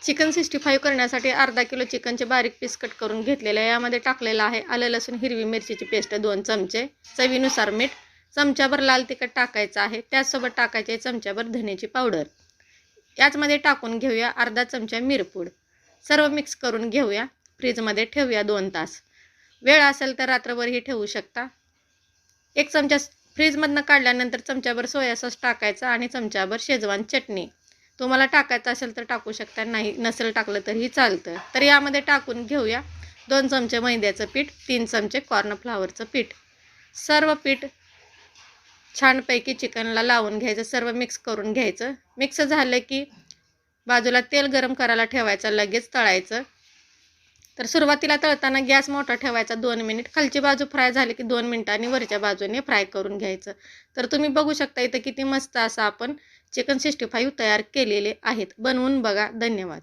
Chicken 65 करण्यासाठी अर्धा kilo चिकनचे बारीक पीस कट करून घेतलेले आहे। यामध्ये टाकलेलं आहे आलं लसूण हिरवी मिरचीची पेस्ट 2 चमचे, चवीनुसार मीठ, चमच्याभर लाल तिखट टाकायचं आहे। त्याचसोबत टाकायचे आहे चमच्याभर धण्याची पावडर। याचमध्ये टाकून घेऊया अर्धा चमचा मिरपूड। सर्व मिक्स करून घेऊया, फ्रीजमध्ये ठेवूया 2 तास। वेळ असेल तर रात्रभरही ठेवू शकता। 1 चमचा फ्रीजमधनं काढल्यानंतर चमच्याभर सोया सॉस टाकायचा आणि चमच्याभर शेजवान चटणी। तुम्हाला टाकायचं असेल तर टाकू शकता, नाही नसेल टाकलं तरीही चालतं। तर यामध्ये टाकून घेऊया 2 चमचे मैद्याचं पीठ, 3 चमचे कॉर्नफ्लॉवरचं पीठ। सर्व पीठ छानपैकी चिकनला लावून घ्यायचं, सर्व मिक्स करून घ्यायचं। मिक्स झालं की बाजूला तेल गरम करायला ठेवायचं, लगेच तळायचं। तर सुरुवातीला तळताना गॅस मोठा ठेवायचा 2 मिनिट, खालची बाजू फ्राय झाली की 2 मिनिटांनी वरच्या बाजूने फ्राय करून घ्यायचं। तर तुम्ही बघू शकता इथं किती मस्त असं आपण चिकन 65 तयार केलेले आहेत। बनवून बघा। धन्यवाद।